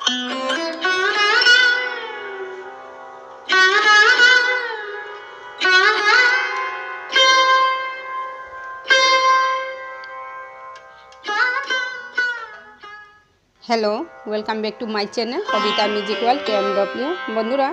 Hello, welcome back to my channel Kabita music world KMW। বন্ধুরা,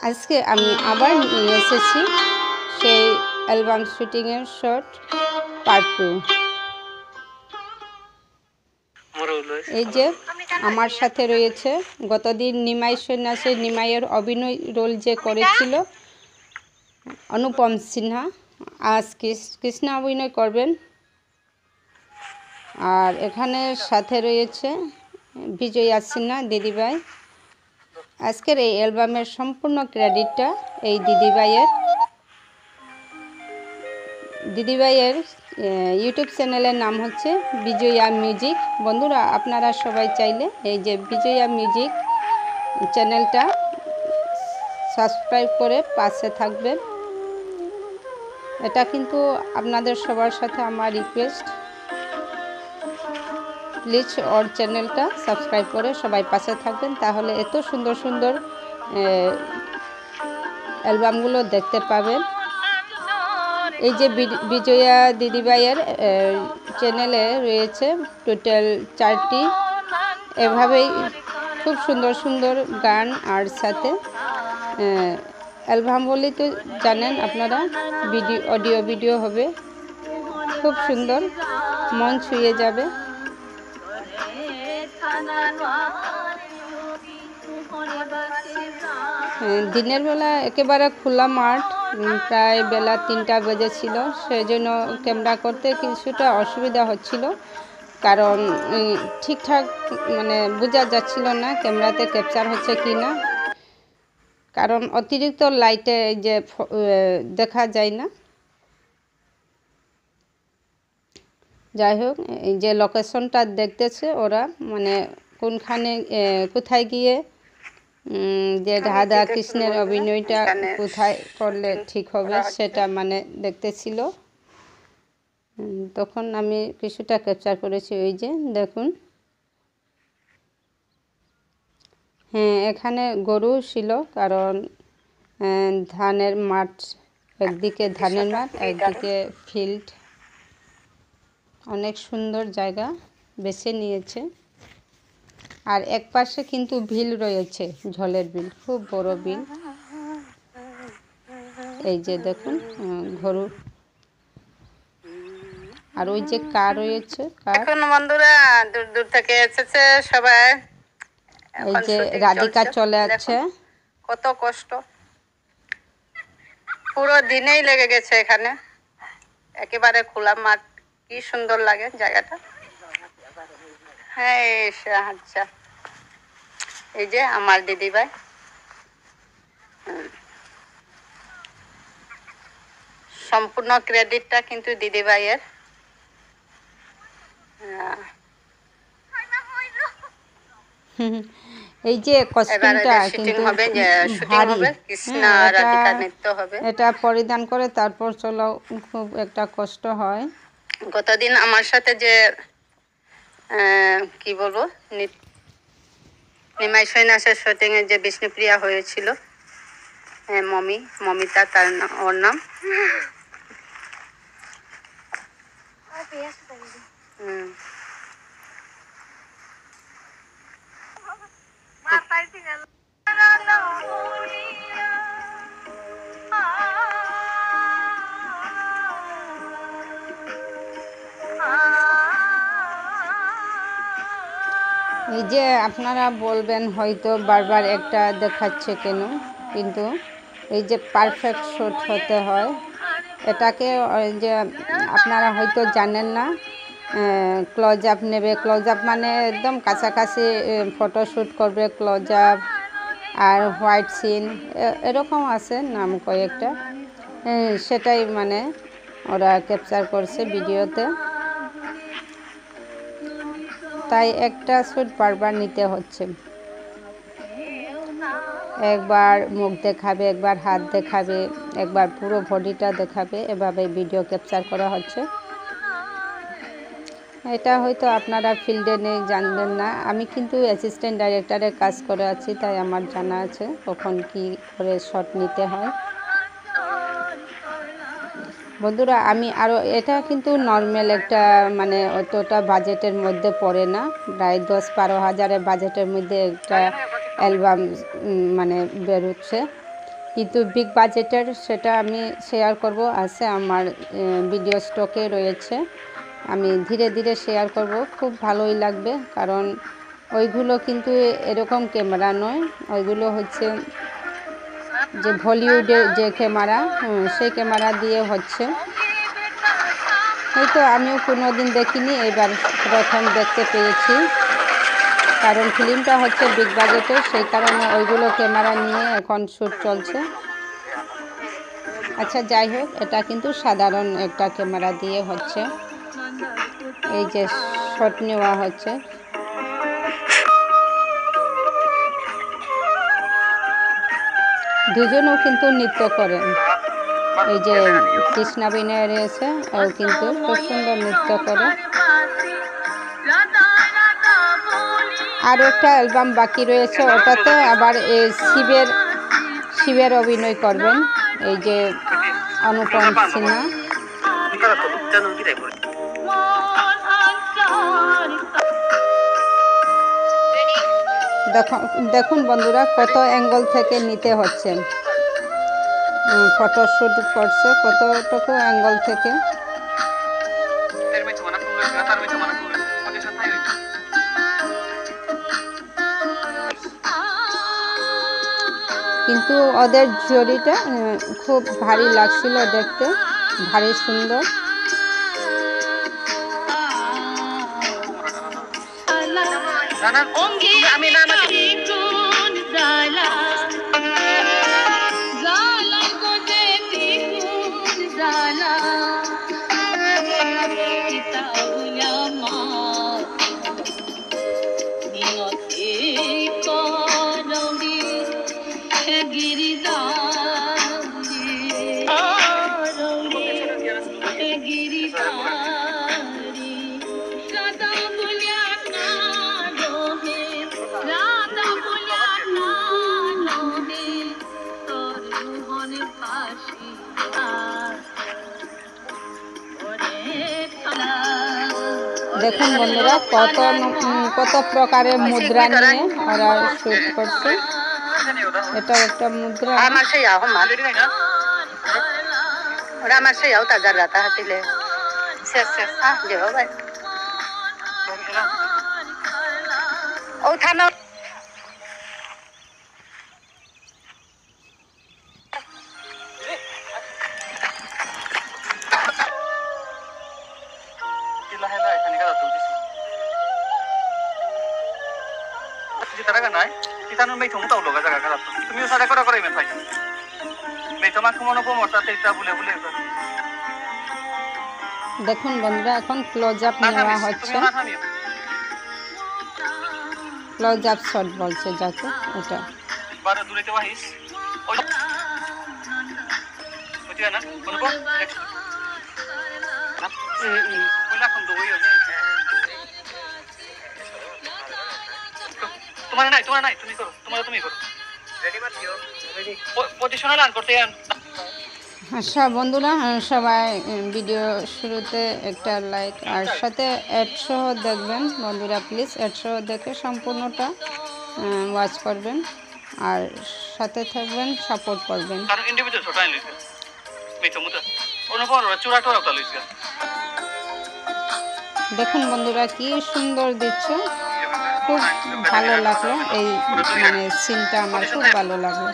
আজকে আমি আবার নিয়ে এসেছি সেই অ্যালবাম শুটিংয়ের শট পার্ট 2। এই যে আমার সাথে রয়েছে গতদিন নিমাই সন্ন্যাসী নিমাইয়ের অভিনয় রোল যে করেছিল অনুপম সিনহা, আজ কৃষ্ণা অভিনয় করবেন। আর এখানে সাথে রয়েছে বিজয়া সিনহা দিদিভাই। আজকের এই অ্যালবামের সম্পূর্ণ ক্রেডিটটা এই দিদিভাইয়ের ইউটিউব চ্যানেলের নাম হচ্ছে বিজয়া মিউজিক। বন্ধুরা, আপনারা সবাই চাইলে এই যে বিজয়া মিউজিক চ্যানেলটা সাবস্ক্রাইব করে পাশে থাকবেন। এটা কিন্তু আপনাদের সবার সাথে আমার রিকোয়েস্ট, প্লিজ ওর চ্যানেলটা সাবস্ক্রাইব করে সবাই পাশে থাকবেন, তাহলে এত সুন্দর সুন্দর অ্যালবামগুলো দেখতে পাবেন। এই যে বিজয়া দিদিভাইয়ের চ্যানেলে রয়েছে টোটাল 4টি এভাবেই খুব সুন্দর সুন্দর গান, আর সাথে অ্যালবাম বলেই তো জানেন আপনারা, অডিও ভিডিও হবে, খুব সুন্দর, মন ছুঁয়ে যাবে। দিনের বেলা একেবারে খোলা মাঠ, প্রায় বেলা 3টা বেজেছিল, সেই জন্য ক্যামেরা করতে কিছুটা অসুবিধা হচ্ছিল, কারণ ঠিকঠাক বোঝা যাচ্ছিল না ক্যামেরাতে ক্যাপচার হচ্ছে কি না, কারণ অতিরিক্ত লাইটে যে দেখা যায় না। যাই হোক, এই যে লোকেশনটা দেখতেছে ওরা, কোনখানে কোথায় গিয়ে যে রাধা কৃষ্ণের অভিনয়টা কোথায় করলে ঠিক হবে সেটা দেখতেছিল, তখন আমি কিছুটা ক্যাপচার করেছি। ওই যে দেখুন, হ্যাঁ, এখানে গরু ছিল, কারণ ধানের মাঠ, একদিকে ধানের মাঠ, একদিকে ফিল্ড, অনেক সুন্দর জায়গা বেছে নিয়েছে। আর এক পাশে কিন্তু বিল রয়েছে, ঝলের বিল, খুব বড় বিল। এই যে দেখুন গরু, আর ওই যে কার রয়েছে, এখন বন্ধুরা দূর দূর থেকে এসেছে সবাই। এই যে রাধিকা চলে আছে, কত কষ্ট, পুরো দিনেই লেগে গেছে এখানে, একেবারে খোলা মাঠ, কি সুন্দর লাগে জায়গাটা। হ্যাঁ, আচ্ছা, এই যে আমার দিদিভাই, সম্পূর্ণ ক্রেডিটটা কিন্তু দিদিভাইয়ের। এই যে কস্টিউমটা কিন্তু এটা পরিধান করে তারপর চলো, খুব একটা কষ্ট হয়। গতদিন আমার সাথে যে কি বলবো, নিমাই সন্ন্যাসের শুটিং এ যে বিষ্ণুপ্রিয়া হয়েছিল, মমিতা তার ওর নাম, এই যে আপনারা বলবেন হয়তো বারবার একটা দেখাচ্ছে কেন, কিন্তু এই যে পারফেক্ট শট হতে হয়, এটাকে যে আপনারা হয়তো জানেন না, ক্লোজ আপ নেবে, ক্লোজ আপ একদম কাছাকাছি ফটোশ্যুট করবে, ক্লোজ আপ আর হোয়াইট সিন এরকম আছে নাম কয়েকটা, সেটাই ওরা ক্যাপচার করছে ভিডিওতে, তাই একটা শ্যুট বারবার নিতে হচ্ছে, একবার মুখ দেখাবে, একবার হাত দেখাবে, একবার পুরো বডিটা দেখাবে, এভাবে ভিডিও ক্যাপচার করা হচ্ছে। এটা হয়তো আপনারা ফিল্ডে নেই, জানবেন না। আমি কিন্তু অ্যাসিস্ট্যান্ট ডাইরেক্টরের কাজ করে আছি, তাই আমার জানা আছে কখন কি করে শট নিতে হয়। বন্ধুরা আমি আরও, এটা কিন্তু নর্মাল একটা মানে অতটা বাজেটের মধ্যে পড়ে না, প্রায় 10-12 হাজারের বাজেটের মধ্যে একটা অ্যালবাম মানে বেরোচ্ছে। কিন্তু বিগ বাজেটের সেটা আমি শেয়ার করব, আছে আমার ভিডিও স্টকে রয়েছে। আমি ধীরে ধীরে শেয়ার করব, খুব ভালোই লাগবে। কারণ ওইগুলো কিন্তু এরকম ক্যামেরা নয়, ওইগুলো হচ্ছে যে বলিউডের যে ক্যামেরা, সেই ক্যামেরা দিয়ে হচ্ছে। হয়তো আমিও কোনো দিন দেখিনি, এবার প্রথম দেখতে পেয়েছি। কারণ ফিল্মটা হচ্ছে বিগ বাজেটের, সেই কারণে ওইগুলো ক্যামেরা নিয়ে এখন শ্যুট চলছে। আচ্ছা যাই হোক, এটা কিন্তু সাধারণ একটা ক্যামেরা দিয়ে হচ্ছে, এই যে শট নেওয়া হচ্ছে। দুজনও কিন্তু নৃত্য করেন, এই যে কৃষ্ণাবিনে রয়েছে, ও কিন্তু খুব সুন্দর নৃত্য করে। আর একটা অ্যালবাম বাকি রয়েছে, ওটাতে আবার এই শিবের অভিনয় করবেন, এই যে অনুপম সিনহা। দেখুন বন্ধুরা কত অ্যাঙ্গেল থেকে নিতে হচ্ছে, ফটোশ্যুট করছে কতটুকু অ্যাঙ্গেল থেকে। কিন্তু ওদের জড়িটা খুব ভারী লাগছিল দেখতে, ভারী সুন্দর। দেখুন বন্ধুরা কত প্রকারের মুদ্রা নিয়ে ওরা শুট করছে। এটা একটা মুদ্রা। আমার সেই আমার সেই তাজার রাতা হাতিলে শেষ দেব ভাই ও থানা দেখুন বন্ধুরা এখন ক্লোজ আপ নেওয়া হচ্ছে, ক্লোজ আপ শট বলছে যাকে, ওটা আচ্ছা বন্ধুরা সবাই ভিডিও শুরুতে একটা লাইক আর সাথে অ্যাড সহ দেখবেন বন্ধুরা, প্লিজ অ্যাড সহ দেখে সম্পূর্ণটা ওয়াচ করবেন আর সাথে থাকবেন, সাপোর্ট করবেন। দেখুন বন্ধুরা কি সুন্দর দিচ্ছে, খুব ভালো লাগলো এই মানে সিনটা, আমার খুব ভালো লাগলো।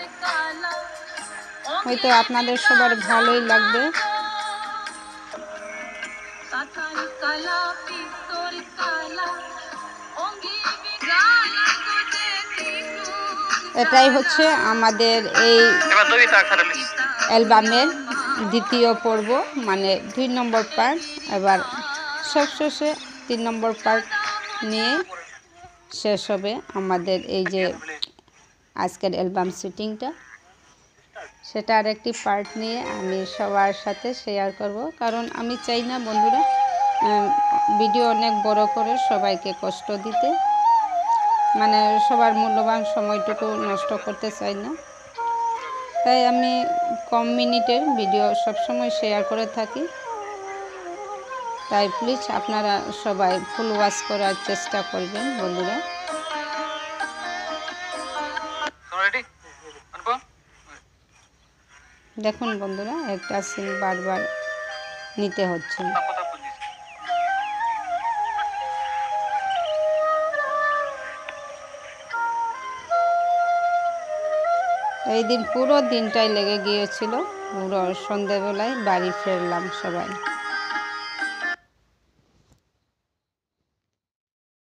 হয়তো আপনাদের সবার ভালোই লাগবে। এটাই হচ্ছে আমাদের এই অ্যালবামের দ্বিতীয় পর্ব, মানে 2 নম্বর পার্ট। এবার সবশেষে 3 নম্বর পার্ট নিয়ে শেষ হবে আমাদের এই যে আজকের অ্যালবাম শুটিংটা। সেটা আরেকটি পার্ট নিয়ে আমি সবার সাথে শেয়ার করব, কারণ আমি চাই না বন্ধুরা ভিডিও অনেক বড় করে সবাইকে কষ্ট দিতে, মানে সবার মূল্যবান সময়টুকু নষ্ট করতে চাই না, তাই আমি কম মিনিটের ভিডিও সবসময় শেয়ার করে থাকি। তাই প্লিজ আপনারা সবাই ফুল ওয়াচ করার চেষ্টা করবেন বন্ধুরা। দেখুন বন্ধুরা, একটা সিন বারবার নিতে হচ্ছে। এই দিন পুরো দিনটাই লেগে গিয়েছিল, পুরো সন্ধেবেলায় বাড়ি ফিরলাম সবাই।